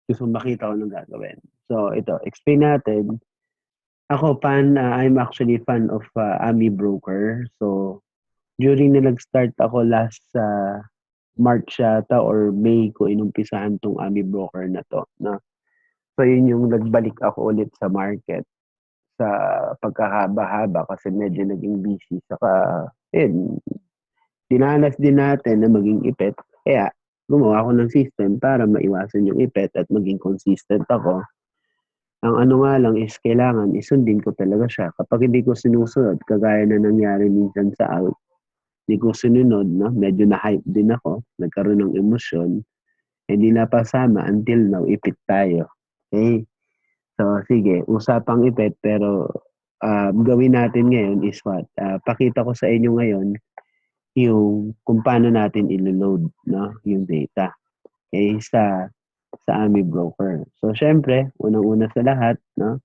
gusto makita ko ng gagawin. So, ito, explain natin. Ako, I'm actually fan of Ami Broker. So, during na nag-start ako last sa March yata or May ko inumpisahan tong Ami Broker na to. No? So, yun yung nagbalik ako ulit sa market sa pagkahaba-haba kasi medyo naging busy. Saka, yun, dinanas din natin na maging ipet. Kaya, gumawa ako ng system para maiwasan yung ipet at maging consistent ako. Ang ano nga lang is kailangan isundin ko talaga siya. Kapag hindi ko sinusunod, kagaya na nangyari minsan sa out, hindi ko sinunod, no? Medyo na-hype din ako, nagkaroon ng emosyon, hindi napasama until now, ipit tayo. Okay? So, sige, usapang ipit, pero gawin natin ngayon is what? Pakita ko sa inyo ngayon yung kung paano natin ilo-load, no? Yung data. Okay? Sa Ami Broker. So, syempre, unang-una sa lahat, no?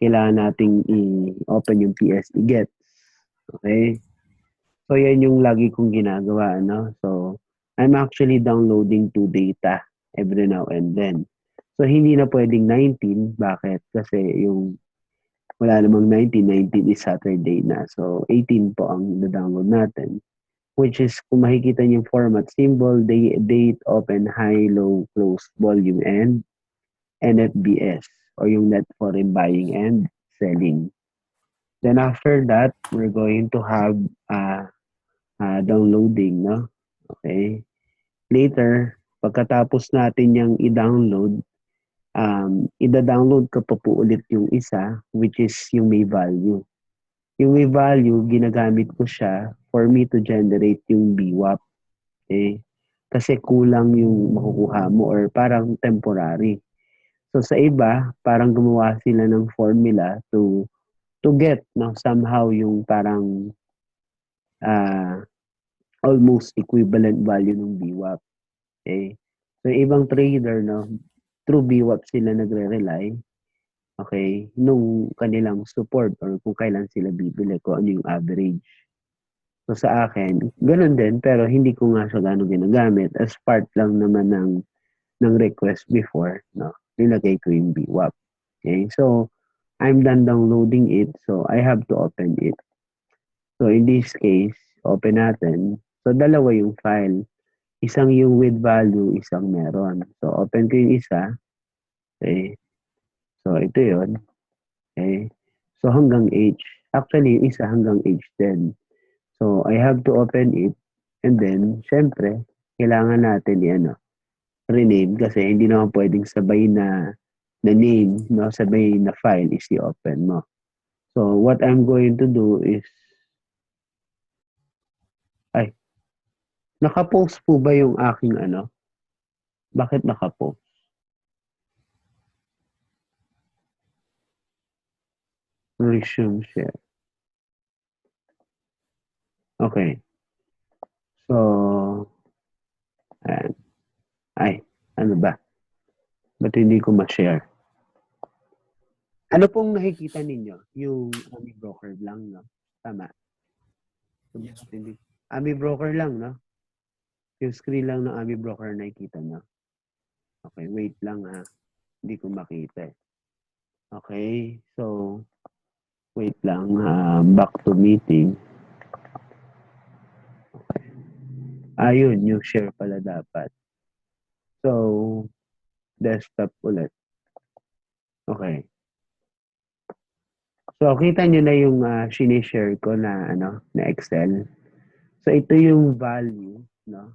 Kailangan nating i-open yung PSE Gets. Okay? So, yan yung lagi kong ginagawa, no? So, I'm actually downloading to data every now and then. So, hindi na pwedeng 19. Bakit? Kasi yung wala namang 19 is Saturday na. So, 18 po ang na-download natin. Which is, kung makikita niyo yung format, symbol, date, open, high, low, close, volume, and NFBS or yung net foreign buying and selling. Then after that, we're going to have downloading, no? Okay. Later, pagkatapos natin yung i-download, ida-download ko pa po ulit yung isa, which is yung may value. Yung may value, ginagamit ko siya for me to generate yung BWAP. Okay? Kasi kulang yung makukuha mo or parang temporary. So sa iba, parang gumawa sila ng formula to get no somehow yung parang uh, almost equivalent value ng BWAP. Okay? So ibang trader no, through BWAP sila nagre-rely, okay, nung kanilang support or kung kailan sila bibili, kung ano yung average. So sa akin, ganun din, pero hindi ko nga siya gano'ng ginagamit as part lang naman ng request before, no? Nilagay ko yung BWAP. Okay? So, I'm done downloading it, so I have to open it. So, in this case, open natin. So, dalawa yung file. Isang yung with value, isang meron. So, open ko yung isa. Okay? So, ito yun. Okay? So, hanggang H. Actually, yung isa hanggang H din. So, I have to open it. And then, syempre, kailangan natin rename kasi hindi naman pwedeng sabay na name, no? Sabay na file is i-open mo. So, what I'm going to do is, naka-post po ba yung aking Bakit naka-post? Resume share. Okay. So, ayan. Ay, ano ba? Ba't hindi ko ma-share? Ano pong nakikita ninyo? Yung Ami Broker lang, no? Tama. Yes. Ami Broker lang, no? Yung screen lang ng Ami Broker nakikita nyo. Okay, wait lang ha. Hindi ko makita. Okay, so, wait lang. Back to meeting. Okay. Ayun, yung share pala dapat. So, desktop ulit. Okay. So, kita nyo na yung sinishare ko na, na Excel. So, ito yung value, no?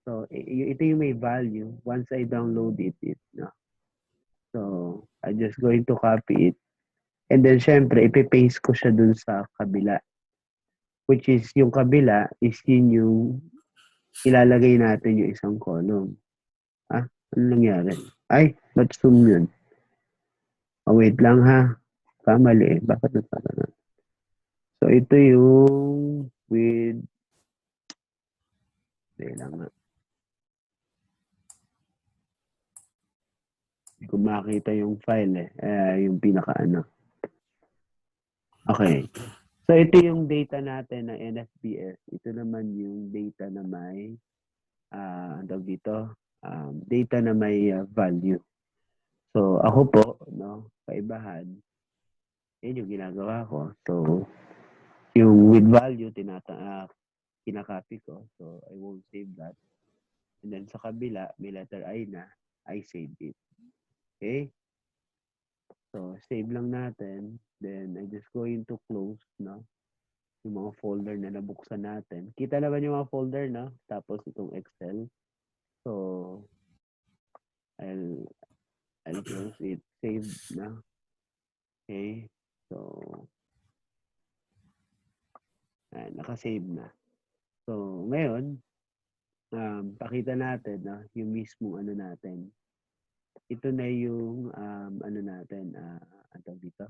So, ito yung may value once I download it, no? So, I'm just going to copy it. And then, syempre, ipipaste ko siya dun sa kabila. Which is, yung kabila is yun yung ilalagay natin yung isang column. Ano nangyari? Ay, ba't zoom yun? Oh, wait lang ha. Kamali eh. Bakit nagkakaroon? So, ito yung with... Hindi lang nga. Hindi ko makita yung file yung pinaka-ano. Okay. So, ito yung data natin ng NFBS. Ito naman yung data na may, ang tawag dito, data na may value. So, ako po, no, kaibahan, yun yung ginagawa ko. So, yung with value, kinakopy ko. So, I won't save that. And then sa kabila, may letter I na, I save it. Okay? So, save lang natin. Then, I just going to close, no? Yung mga folder na nabuksan natin. Kita naman yung mga folder, no? Tapos itong Excel. So, I'll close it. Save na. Okay? So, naka-save na. So, ngayon, pakita natin na yung mismong ano natin. Ito na yung ano natin, dito?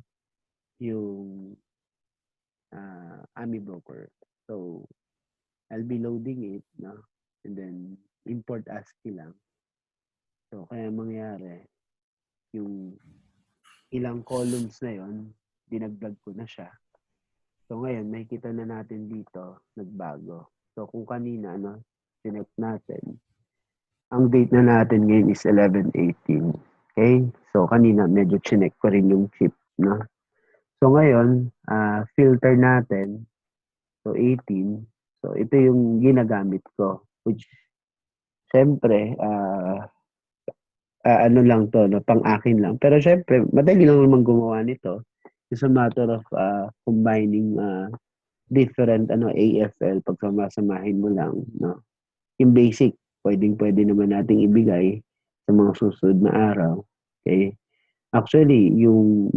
Yung AMI broker. So, I'll be loading it, no? And then, import ASCII lang. So, kaya mangyari, yung ilang columns na yon dinagdag ko na siya. So, ngayon, makikita na natin dito, nagbago. So, kung kanina, sinek natin, ang date na natin ngayon is 11/18. Okay? So, kanina, medyo chinek ko rin yung chip, no? So, ngayon, filter natin, so 18. So, ito yung ginagamit ko, which, syempre, ano lang to, no, pang akin lang. Pero syempre, madali lang naman gumawa nito. It's a matter of combining different AFL, pagsamasamahin mo lang, no. Yung basic, pwede naman nating ibigay sa mga susunod na araw. Okay? Actually, yung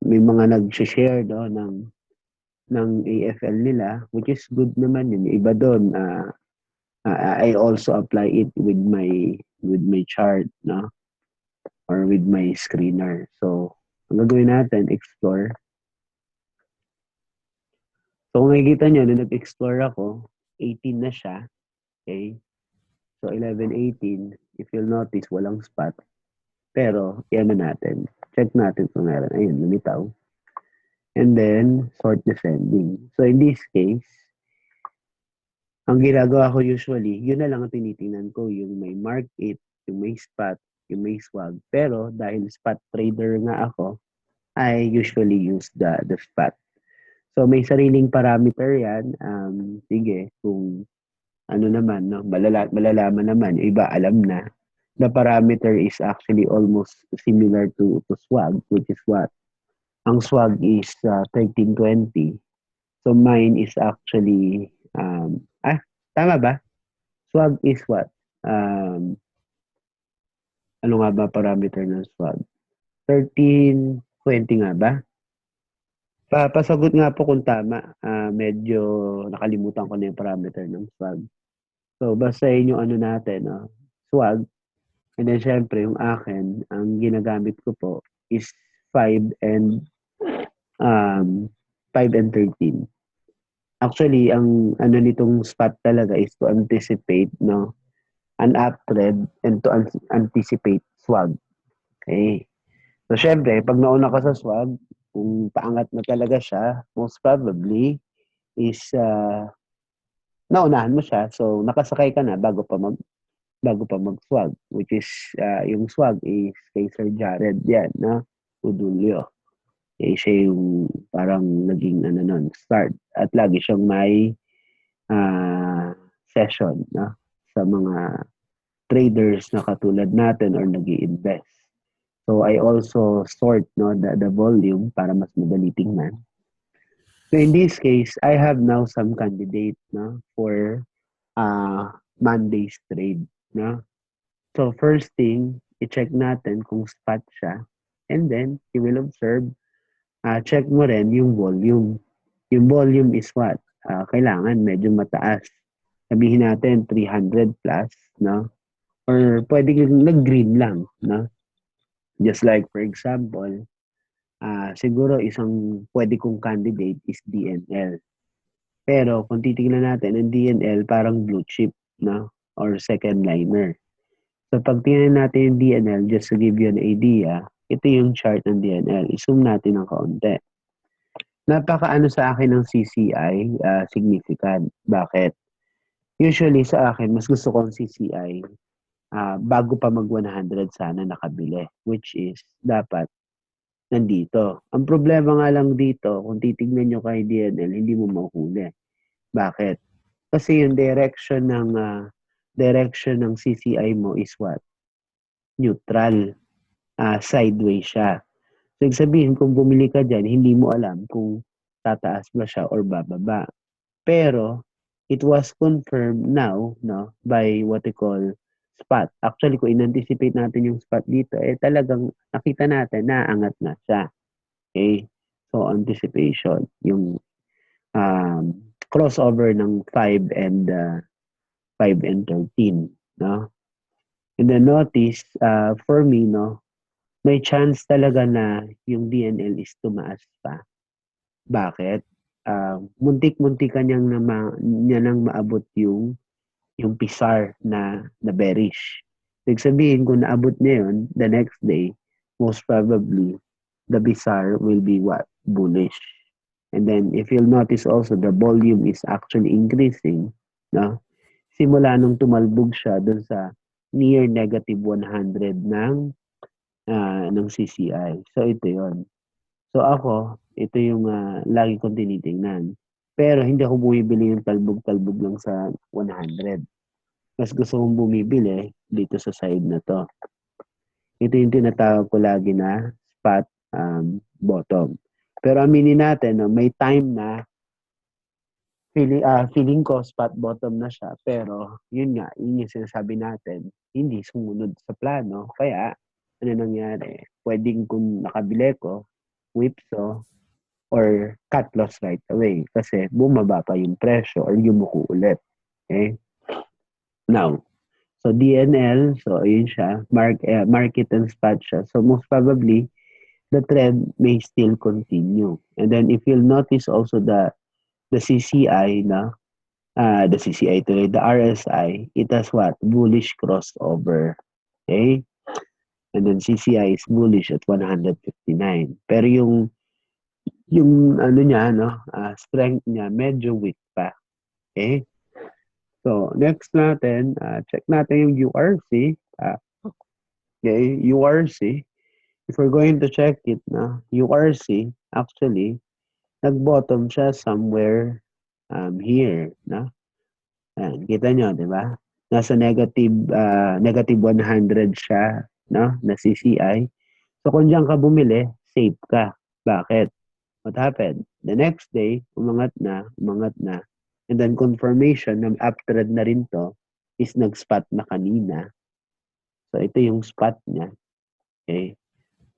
may mga nag-share no, ng AFL nila, which is good naman yun. Iba doon, I also apply it with my chart, no? Or with my screener. So, ang gagawin natin, explore. So, kung makikita nyo, nung nag-explore ako, 18 na siya. Okay? So, 11/18, if you'll notice, walang spot. Pero, yan na natin. Check natin kung meron. Ayun, lumitaw. And then, sort descending. So, in this case, ang ginagawa ko usually, yun na lang ang tinitingnan ko, yung may mark it, yung may spot, yung may swag. Pero dahil spot trader nga ako, I usually use the spot. So may sariling parameter yan. Sige, kung ano naman, no, malalaman naman, yung iba alam na. The parameter is actually almost similar to swag, which is what? Ang swag is 1320. So mine is actually tama ba? Swag is what? Ano nga ba parameter ng swag? 1320 nga ba? Pasagot nga po kung tama. Medyo nakalimutan ko na yung parameter ng swag. So, basta yun yung ano natin, swag. And then, syempre, yung akin, ang ginagamit ko po is 5 and 13. Actually, ang ano nitong spot talaga is to anticipate, no, an uptrend and to anticipate swag. Okay. So, syempre, pag nauna ka sa swag, kung paangat na talaga siya, most probably is naunahan mo siya. So, nakasakay ka na bago pa mag-swag, which is yung swag is kay Sir Jared yan, no? Udulio. Eh, siya yung parang naging start. At lagi siyang may session, no? Sa mga traders na katulad natin or nag-i-invest. So, I also sort, no, the volume para mas madali tingnan. So, in this case, I have now some candidate, no, for Monday's trade, no? So, first thing, i-check natin kung spot siya. And then, you will observe, check mo rin yung volume. Yung volume is what? Kailangan medyo mataas. Sabihin natin 300 plus, no? Or pwede nag-green lang, no? Just like, for example, siguro isang pwede kong candidate is DNL. Pero kung titignan natin, ang DNL parang blue chip, no? Or second liner. So pag tingnan natin yung DNL, just to give you an idea, ito yung chart ng DNL. I-zoom natin ng kaunti. Napaka-ano sa akin ng CCI, significant. Bakit? Usually sa akin, mas gusto ko ang CCI bago pa mag 100 sana nakabili, which is dapat nandito. Ang problema nga lang dito, kung titignan nyo kay DNL, hindi mo mahuhuli. Bakit? Kasi yung direction ng CCI mo is what? Neutral. Sideways siya. So, ibig sabihin, kung bumili ka dyan, hindi mo alam kung tataas ba siya or bababa. Pero, it was confirmed now, no, by what we call spot. Actually, kung in-anticipate natin yung spot dito, talagang nakita natin, naangat na siya. Okay? So, anticipation. Yung crossover ng 5 and 13, no? And then notice, for me, no, may chance talaga na yung DNL is tumaas pa. Bakit? Muntik-muntikan niya nang maabot yung PISAR na bearish. Ibig sabihin, kung naabot niya yun, the next day, most probably, the PISAR will be what? Bullish. And then, if you'll notice also, the volume is actually increasing, no? Simula nung tumalbog siya dun sa near negative 100 ng CCI. So, ito yon. So, ako, ito yung lagi kong tinitingnan. Pero, hindi ako bumibili yung talbog-talbog lang sa 100. Mas gusto kong bumibili dito sa side na to. Ito yung tinatawag ko lagi na spot bottom. Pero aminin natin, no, may time na feeling ko spot bottom na siya. Pero, yun yung sinasabi natin, hindi sumunod sa plano. Kaya, ano nangyari? Pwedeng kung nakabili ko, whipsaw, or cut loss right away. Kasi bumaba pa yung presyo or yumuko ulit. Okay? Now, so DNL, so ayun siya, market and spot siya. So most probably, the trend may still continue. And then if you'll notice also the CCI the CCI today, the RSI, it has what? Bullish crossover. Okay? And then CCI is bullish at 159. Pero yung ano niya, strength niya, medyo weak pa. Okay? So, next natin, check natin yung URC. Okay, URC. If we're going to check it, URC, actually, nag-bottom siya somewhere here. Ayan, kita nyo, di ba? Nasa negative 100 siya, na CCI. So, kung diyan ka bumili, safe ka. Bakit? What happened? The next day, umangat na. And then confirmation ng uptrend na rin to is nag-spot na kanina. So, ito yung spot niya. Okay?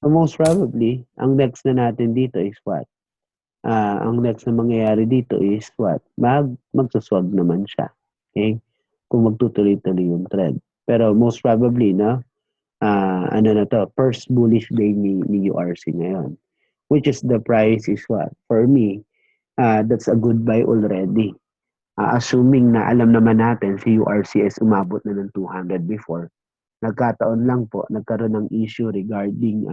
So, most probably, ang next na natin dito is what? Ang next na mangyayari dito is what? Magsuswag naman siya. Okay? Kung magtutuloy-tuloy yung trend. Pero most probably, ano na to, first bullish day ni URC ngayon. Which is the price is what? For me, that's a good buy already. Assuming na alam naman natin si URCS umabot na ng 200 before. Nagkataon lang po, nagkaroon ng issue regarding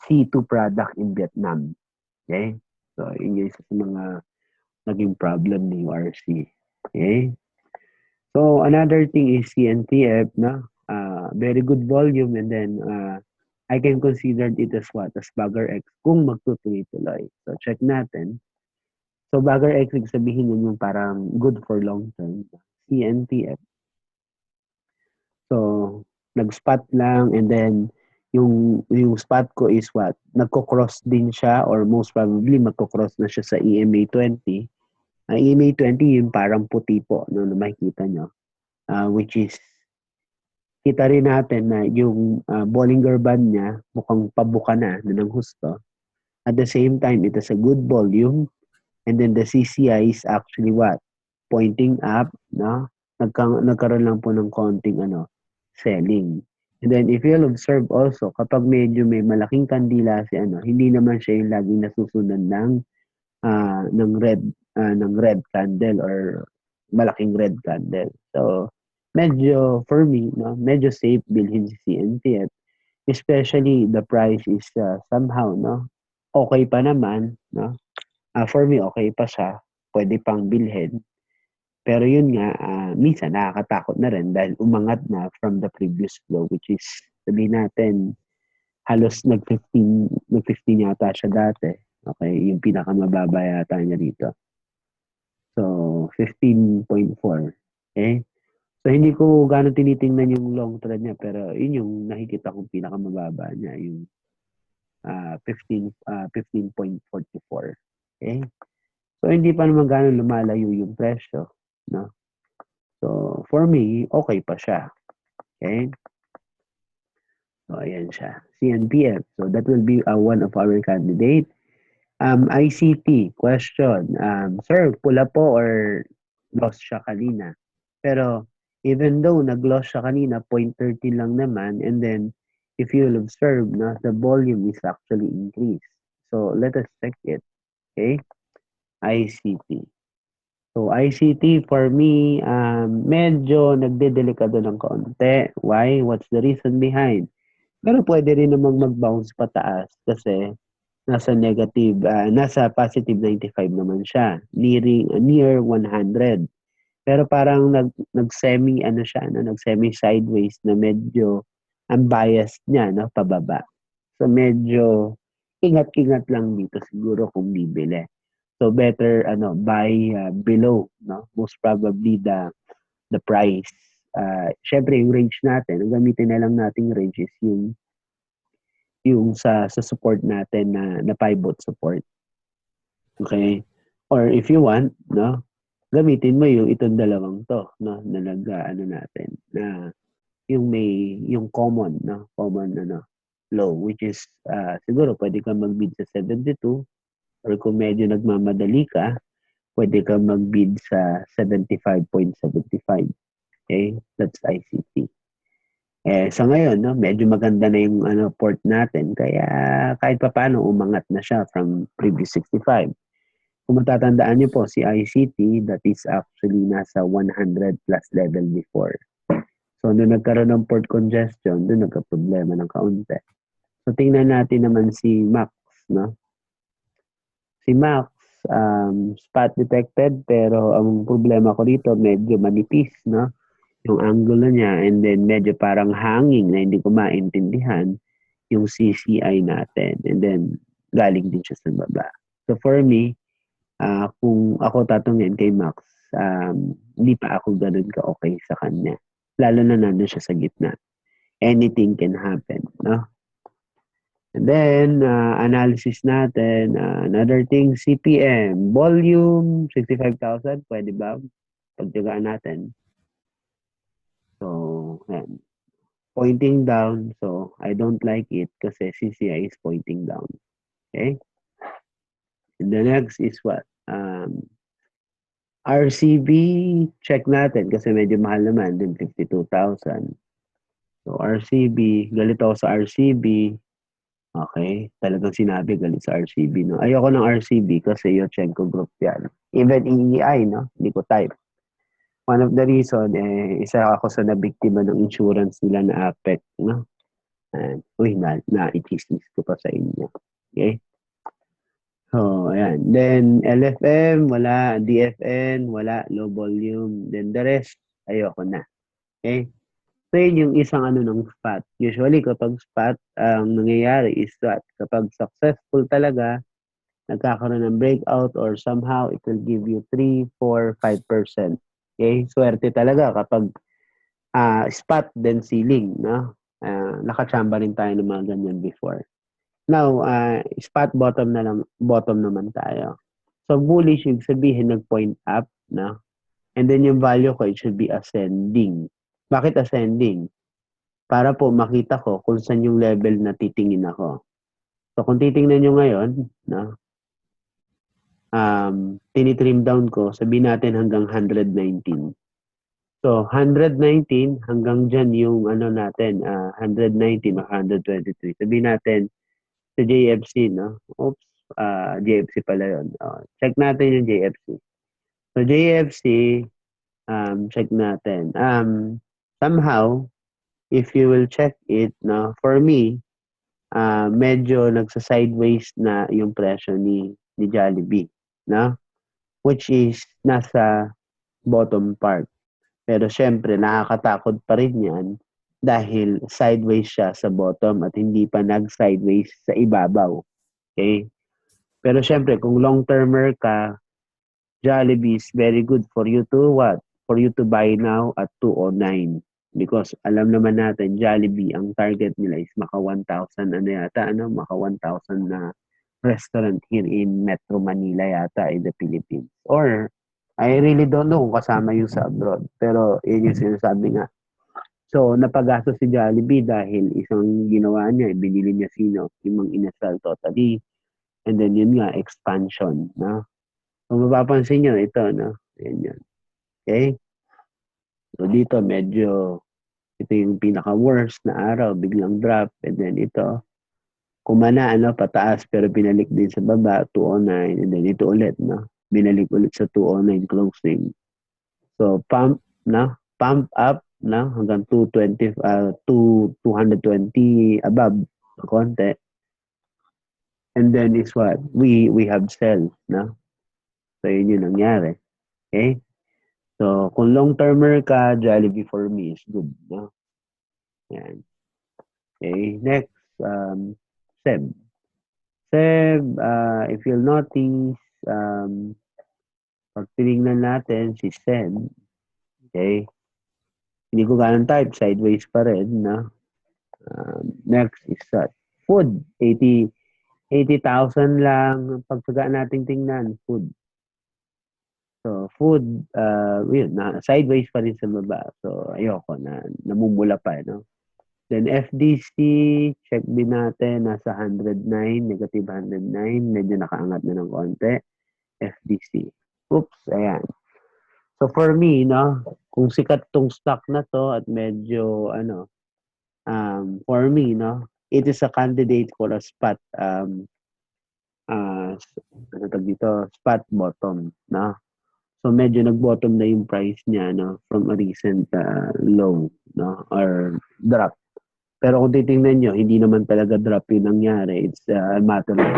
C2 product in Vietnam. Okay? So, yun yung isa sa mga naging problem ni URC. Okay? So, another thing is CNTF, very good volume, and then I can consider it as what? As Bagger X kung magtutuloy-tuloy. So, check natin. So, Bagger X, sabihin yun yung parang good for long term. CNTF. So, nag-spot lang, and then yung spot ko is what? Nagko-cross din siya, or most probably magko-cross na siya sa EMA 20. EMA 20 yung parang puti po, na makikita nyo. Which is, kita rin natin na yung Bollinger Band niya mukhang pabuka na ng husto. At the same time, it has a good volume, and then the CCI is actually what? Pointing up, nagkaroon lang po ng konting selling. And then if you'll observe also, kapag medyo may malaking kandila si hindi naman siya yung laging nasusunod ng red candle or malaking red candle. So medyo for me, medyo safe bilhin si CNTF, especially the price is somehow okay pa naman, for me okay pa siya, pwede pang bilhin. Pero yun nga, minsan nakakatakot na rin dahil umangat na from the previous low, which is, sabihin natin, halos nag-15 yata siya dati. Okay, yung pinakamababa yata niya dito. So, 15.4. Okay? So, hindi ko gano'n tinitingnan yung long trend niya, pero yun yung nakikita kong pinakamababa niya, yung 15.44. Okay? So, hindi pa naman gano'n lumalayo yung presyo. No? So, for me, okay pa siya. Okay? So, ayan siya. CNPF. So, that will be one of our candidate. ICT, question. Sir, pula po or loss siya kanina? Pero, even though nag-loss siya kanina, 0.13 lang naman, and then, if you'll observe, no, the volume is actually increased. So, let us check it. Okay? ICT. So, ICT for me, medyo nagdedelikado ng kaunti. Why? What's the reason behind? Pero pwede rin namang mag-bounce pataas kasi nasa positive 95 naman siya, near 100. Pero parang nag-semi ano siya, no, nag-semi sideways na medyo ang bias niya, no, pababa. So medyo ingat-ingat lang dito siguro kung bibili. So better buy below, no? Most probably the price. Syempre yung range natin, ang gamitin na lang nating range is yung sa support natin na pivot support. Okay? Or if you want, no, gamitin mo itong dalawang to, no, na natin, na yung common, no, common low, which is siguro pwede kang mag-bid sa 72, or kung medyo nagmamadali ka, pwede kang mag-bid sa 75.75. Okay? That's ICT. Sa ngayon, no, medyo maganda na yung port natin, kaya kahit papaano umangat na siya from previous 65. Kung matatandaan niyo po, si ICT, that is actually nasa 100 plus level before. So, nung nagkaroon ng port congestion, doon nagka-problema ng kaunti. So, tingnan natin naman si Max, no? Si Max, spot detected, pero ang problema ko dito, medyo manipis, no? Yung angulo niya, and then medyo parang hanging na hindi ko maintindihan yung CCI natin. And then, galing din siya sa baba. So, for me, kung ako tatungin kay Max, hindi pa ako ganun ka-okay sa kanya. Lalo na nandun siya sa gitna. Anything can happen, no? And then, analysis natin, another thing, CPM, volume, 65,000, pwede ba? Pagtyagaan natin. So, yan. Pointing down, so I don't like it kasi CCI is pointing down. Okay? And the next is what? RCB, check natin kasi medyo mahal naman din, 52,000. So, RCB, galit ako sa RCB. Okay, talagang sinabi galit sa RCB, no? Ayoko ng RCB kasi Yochenko Group yan. Even EEI, no? Hindi ko type. One of the reason, isa ako sa nabiktima ng insurance nila na APEC, no? And, na-i-chismis ko pa sa inyo. Okay? So, ayan. Then, LFM, wala. DFN, wala. Low volume. Then, the rest, ayoko na. Okay? So, yun yung isang ng spot. Usually, kapag spot, ang nangyayari is that kapag successful talaga, nagkakaroon ng breakout or somehow it will give you 3, 4, 5%. Okay? Swerte talaga kapag spot then ceiling, no? Nakachamba rin tayo ng mga ganyan before. Now, spot bottom naman tayo. So, bullish yung sabihin nag-point up, no? And then yung value ko, it should be ascending. Bakit ascending? Para po makita ko kung saan yung level na titingin ako. So, kung titingnan nyo ngayon, no? Tinitrim down ko, sabihin natin hanggang 119. So, 119 hanggang dyan yung natin, 119 o 123. Sabihin natin sa JFC, no? Oops, JFC pala yun. Check natin yung JFC. So, JFC, check natin. Somehow, if you will check it, no, for me, medyo nagsa-sideways na yung presyo ni Jollibee, no? Which is nasa bottom part. Pero syempre, nakakatakot pa rin yan dahil sideways siya sa bottom at hindi pa nag-sideways sa ibabaw. Okay? Pero syempre, kung long-termer ka, Jollibee is very good for you to what? For you to buy now at 209. Because alam naman natin, Jollibee, ang target nila is maka 1,000, maka 1,000 na restaurant here in Metro Manila yata in the Philippines. Or, I really don't know kung kasama yung sa abroad. Pero, yun yung sinasabi nga. So, napagasto si Jollibee dahil isang ginawa niya, binili niya sino, yung Mang Inasal totally. And then, yun nga, expansion, no? Kung mapapansin nyo, ito, no? Ayan yun. Okay? So, dito, medyo, ito yung pinaka-worst na araw, biglang drop. And then, ito, kumana, pataas, pero binalik din sa baba, 209. And then, ito ulit, no? Binalik ulit sa 209 closing. So, pump, no? Pump up, no? Hanggang 220 above, konti. And then is what? We have sell, no? So, yun yung nangyari. Okay? So, kung long-termer ka, Jollibee for me is good, no? Yan. Okay, next, Seb. Seb, if you'll notice, pag tinignan natin si Seb, okay, hindi ko ganun type, sideways pa rin, no? Next is food, 80,000 lang, pagsagaan natin tingnan, food. So, food, yun, sideways pa rin sa baba. So, ayoko na, namumula pa, no? Then, FDC, check din natin, nasa 109, negative 109, medyo nakaangat na ng konti. FDC. Oops, ayan. So, for me, no, kung sikat tong stock na to at medyo, for me, no, it is a candidate for a spot, spot bottom, no? So, medyo nag-bottom na yung price niya, no, from a recent low, no, or drop. Pero kung titingnan nyo, hindi naman talaga drop yung nangyari. It's a matter of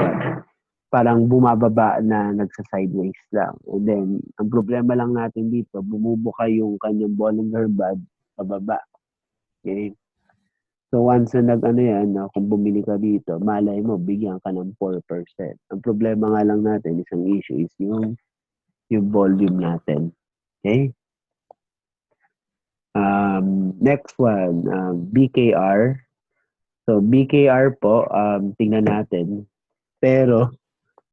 parang bumababa na nagsa-sideways lang. And then, ang problema lang natin dito, bumubuka yung kanyang Bollinger Band pababa. Okay? So, once na kung bumili ka dito, malay mo, bigyan ka ng 4%. Ang problema nga lang natin, isang issue is yung volume natin. Okay? Next one, BKR. So, BKR po, tingnan natin. Pero,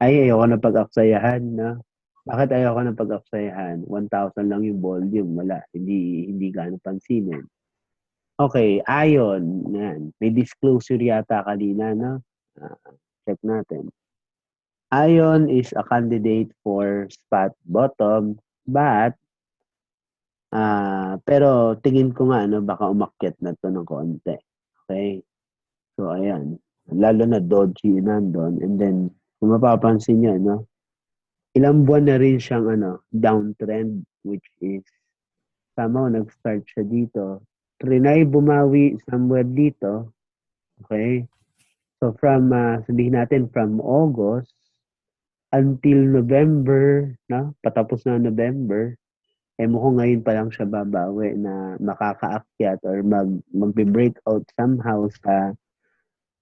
ayoko na pag-aksayahan, no? Bakit ayoko na pag-aksayahan? 1,000 lang yung volume, wala. Hindi gano'ng pansinin. Okay, Ion. Yan. May disclosure yata kanina, no? Check natin. Ion is a candidate for spot bottom, but pero tingin ko nga, baka umakyat na to ng konti. Okay? So, ayan. Lalo na Doji nandun. And then, kung mapapansin nyo, ilang buwan na rin siyang downtrend, which is somehow nag-start siya dito. Trinay bumawi somewhere dito. Okay? So, from, sabihin natin, from August until November, patapos na November, mukhang ngayon pa lang siya babawi na makakaakyat or magbe-breakout somehow sa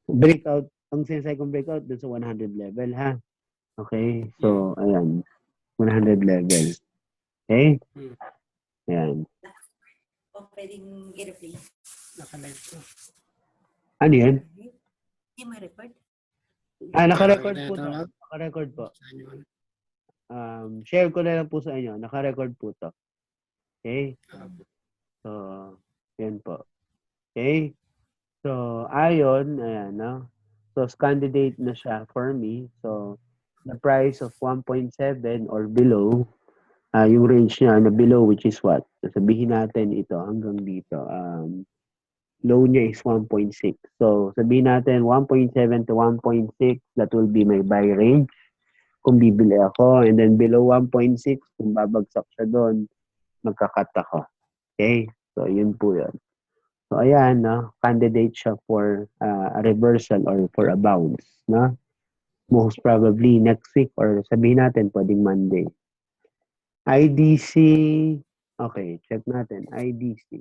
breakout. Ang sinasabi kong breakout dun sa 100 level, ha? Okay? So, ayan. 100 level. Okay? Ayan. O pwedeng i-replay. Naka-live po. Ano yan? Hindi mo record? Naka-record po to. Naka-record po. Share ko na lang po sa inyo. Naka-record po to. Okay? So, yan po. Okay? So, Ion, ayan, no? So, candidate na siya for me. So, the price of 1.7 or below, yung range niya na below, which is what? Sabihin natin ito hanggang dito. Low niya is 1.6. So, sabihin natin 1.7 to 1.6, that will be my buy range kung bibili ako. And then below 1.6, kung babagsak siya doon, magkakat ako. Okay? So, yun po yun. So, ayan, candidate siya for a reversal or for a bounce. Most probably next week or sabihin natin, pwedeng Monday. IDC, Okay, check natin. IDC.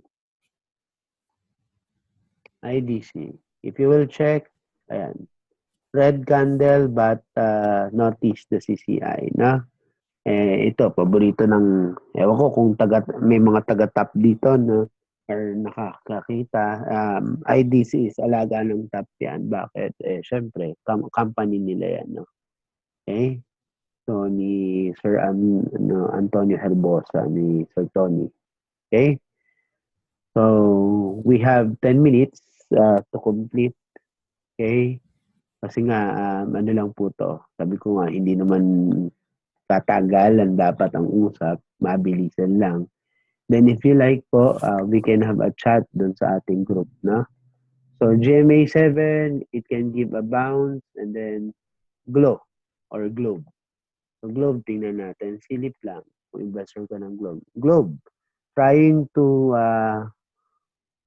IDC. If you will check, ayan, red candle but notice the CCI, na? Ito, paborito ng, ewan ko kung may mga taga-top dito na or nakakakita. IDC is alaga ng top yan. Bakit? Syempre, company nila yan, no? Okay? So, ni Sir Antonio Herbosa, ni Sir Tony. Okay? So, we have 10 minutes to complete. Okay? Kasi nga, ano lang po to. Sabi ko nga, hindi naman tatagalan dapat ang usap. Mabilisan lang. Then if you like po, we can have a chat dun sa ating group, no? So, GMA 7, it can give a bounce and then glow or globe. So, globe, tingnan natin. Silip lang. Kung investor ka ng globe. Globe, trying to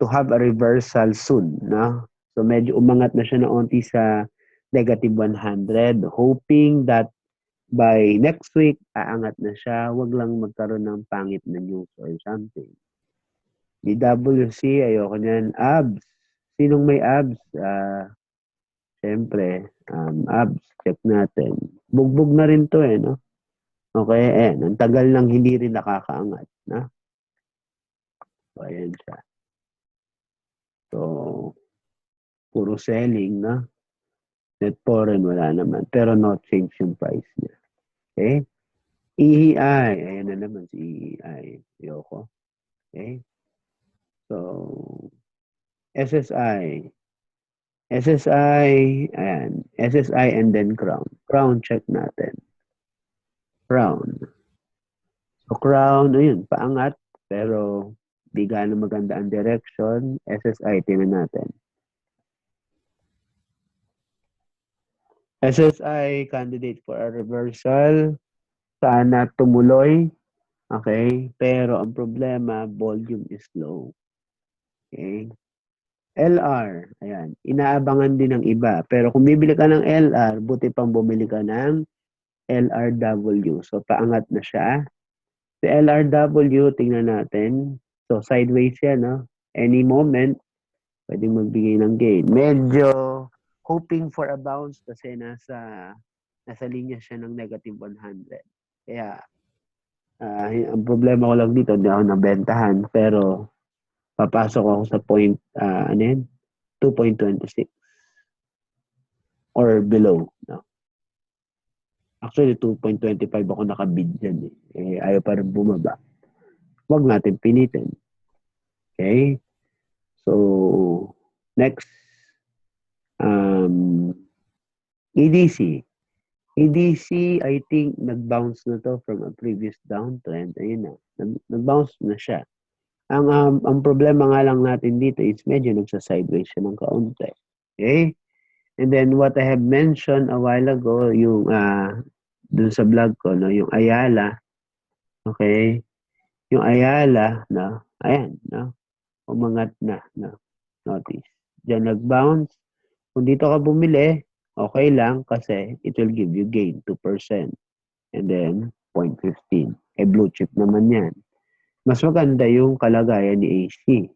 have a reversal soon, no? So, medyo umangat na siya na onti sa negative 100, hoping that by next week, aangat na siya. Huwag lang magkaroon ng pangit na news or something. DWC, ayoko niyan. Abs. Sinong may abs? Siyempre, abs. Check natin. Bugbog na rin to no? Okay, ang tagal nang hindi rin nakakaangat, na? So, ayan siya. So, puro selling, na? Net foreign, wala naman. Pero no change yung price niya. Okay? EEI. Ayan na naman si EEI. Ayoko. Okay? So, SSI. SSI, ayan. SSI and then Crown. Crown, check natin. Crown. So, Crown, ayun, paangat. Pero, di gaano maganda ang direction. SSI, tingnan natin. SSI, candidate for a reversal. Sana tumuloy. Okay? Pero, ang problema, volume is low. Okay? LR, ayan, inaabangan din ng iba. Pero kung bibili ka ng LR, buti pang bumili ka ng LRW. So, paangat na siya. Si LRW, tingnan natin. So, sideways yan, no? Any moment, pwedeng magbigay ng gain. Medyo hoping for a bounce kasi nasa linya siya ng negative 100. Kaya, ang problema ko lang dito, hindi ako nabentahan. Pero, papasok ako sa point, 2.26 or below. No? Actually, 2.25 ako nakabid dyan. Ayaw pa rin bumaba. Huwag natin pinitin. Okay? So, next. EDC. EDC, I think, nag-bounce na to from a previous downtrend. Ayun na. Nag-bounce na siya. Ang problema nga lang natin dito is medyo nagsa-sideways siya ng kaunti. Okay? And then what I have mentioned a while ago, yung dun sa vlog ko, no, yung Ayala. Okay? Yung Ayala, no, ayan, no, umangat na, no, notice. Diyan nag-bounce. Kung dito ka bumili, okay lang kasi it will give you gain 2%. And then 0.15. Blue chip naman yan. Mas maganda yung kalagayan ni AC.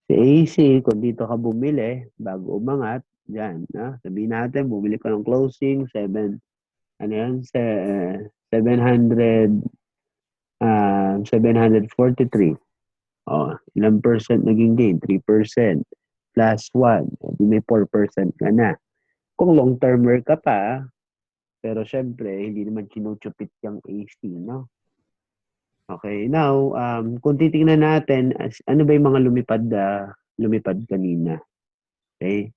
Si AC, kung dito ka bumili, bago umangat, dyan, sabihin natin, bumili ka ng closing, 700, 743. Ilang percent naging gain? 3%. Plus 1. May 4% ka na. Kung long-termer ka pa, pero syempre, hindi naman chinuchupit yung AC, no? Okay, now, kung titingnan natin, ano ba yung mga lumipad kanina? Okay?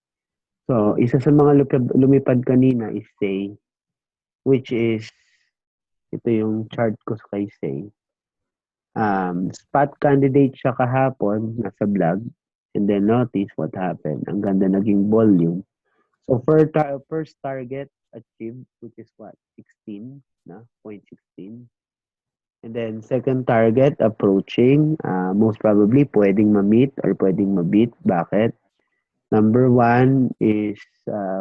So, isa sa mga lumipad kanina is say, which is, ito yung chart ko kay say. Spot candidate siya kahapon, nasa vlog, and then notice what happened. Ang ganda naging volume. So, first target achieved, which is what? 16, 0.16. And then, second target, approaching. Most probably, pwedeng ma-meet or pwedeng ma-beat. Bakit? Number 1 is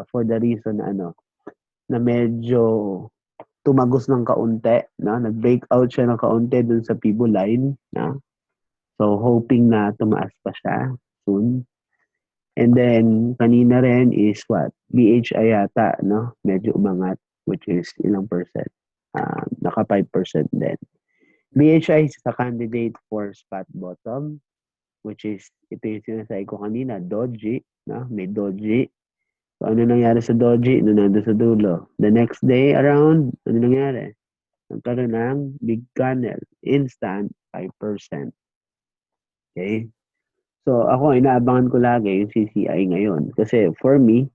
for the reason na medyo tumagos ng kaunti, no? Nag-breakout siya ng kaunti dun sa Pibo line, no? So, hoping na tumaas pa siya soon. And then, kanina rin is what? BHI yata, no? Medyo umangat, which is ilang percent? Naka 5% din. BHI is a candidate for spot bottom, which is, ito yung sinasabi ko kanina, doji, no? May doji. So, ano nangyari sa doji? Nandun sa dulo. The next day around, ano nangyari? Nagkaroon ng big candle. Instant, 5%. Okay? So, ako, inaabangan ko lagi yung CCI ngayon. Kasi, for me,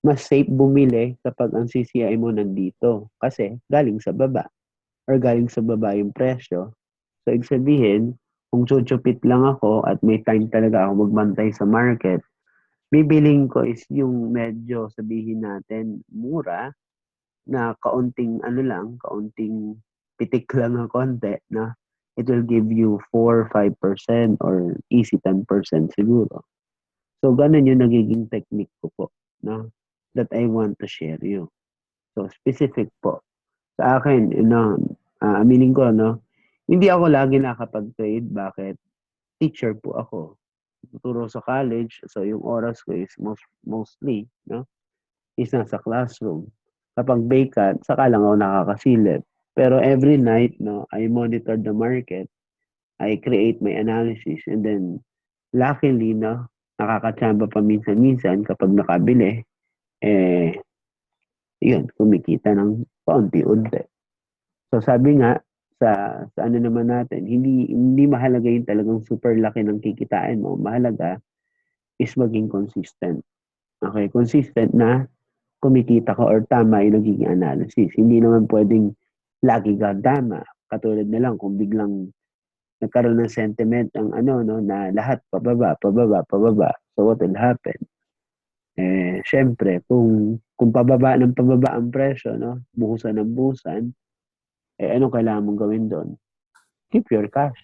mas safe bumili kapag ang CCI mo nandito. Kasi, galing sa baba. Or galing sa baba yung presyo. So, ibig sabihin, kung chuchupit lang ako at may time talaga ako magbantay sa market, bibiling ko is yung medyo sabihin natin mura na kaunting ano lang, kaunting pitik lang ng konti na it will give you 4-5% or easy 10% siguro. So, ganun yung nagiging technique ko po, no? That I want to share you. So, specific po. Sa akin, aminin ko, no? Hindi ako lagi nakapag-trade. Bakit? Teacher po ako. Tuturo sa college. So, yung oras ko is mostly, no? Is nasa classroom. Kapag vacant, saka lang ako nakakasilip. Pero every night, no, I monitor the market. I create my analysis. And then, luckily, no, nakakatsamba pa minsan-minsan kapag nakabili, yun, kumikita ng paunti-unti. So sabi nga, sa ano naman natin, hindi mahalaga yung talagang super laki ng kikitain mo. Mahalaga is maging consistent. Okay, consistent na kumikita ka or tama yung nagiging analysis. Hindi naman pwedeng lagi ka tama. Katulad na lang kung biglang nagkaroon ng sentiment ang na lahat pababa, pababa, pababa. So what will happen? Syempre, kung pababa ng pababa ang presyo, no? Buhusan ng buhusan, anong kailangan mong gawin doon? Keep your cash.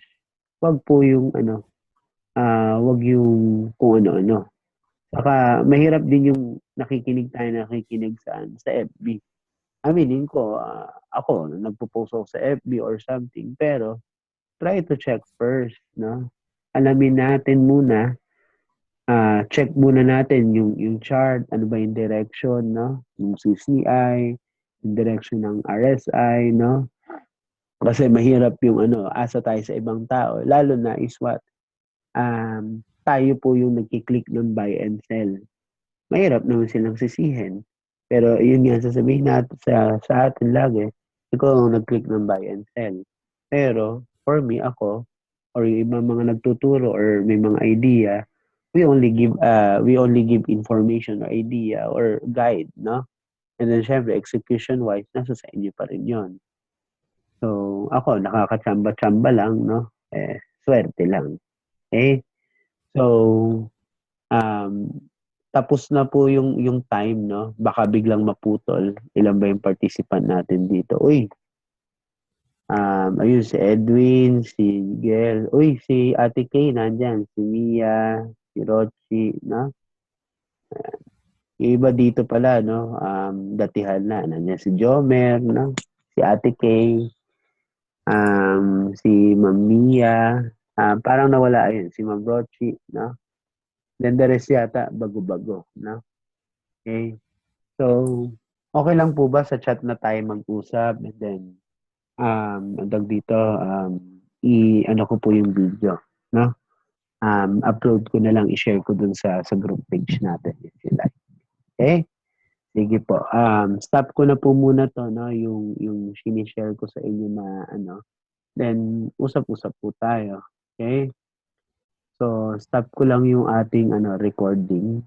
Wag po yung wag yung kung ano-ano. Saka mahirap din yung nakikinig sa FB. Aminin ko, ako, nagpo-post ako sa FB or something, pero try to check first, no? Alamin natin muna, check muna natin yung chart, ano ba yung direction, no? Yung CCI, yung direction ng RSI, no? Kasi mahirap yung asa tayo sa ibang tao. Lalo na is what? Tayo po yung nagkiklik ng buy and sell. Mahirap naman silang sisihin. Pero yun nga, sasabihin natin sa atin lagi, ikaw ang nag-click ng buy and sell. Pero, for me, ako, or yung ibang mga nagtuturo or may mga idea, we only give information or idea or guide, no? And then, syempre, execution-wise, nasa sa inyo pa rin yun. So, ako, nakakatsamba-tsamba lang, no? Swerte lang. Okay? So, tapos na po yung time, no? Baka biglang maputol. Ilan ba yung participant natin dito? Uy, ayun, si Edwin, si Gel. Uy, si Ate Kay, nandyan. Si Mia, si Rochi, no? Yung iba dito pala, no? Datihan na. Nandyan si Jomer, no? Si Ate Kay, si Ma'am Mia, parang nawala ayun, si Ma'am Rochi, no? Then the rest yata, bago-bago, no? Okay? So, okay lang po ba sa chat na tayo mag-usap? And then, andag dito, ano ko po yung video, no? Upload ko na lang, i-share ko dun sa group page natin if you like. Okay? Sige po. Stop ko na po muna to, no? Yung sinishare ko sa inyo na then usap-usap po tayo. Okay? So, stop ko lang yung ating recording.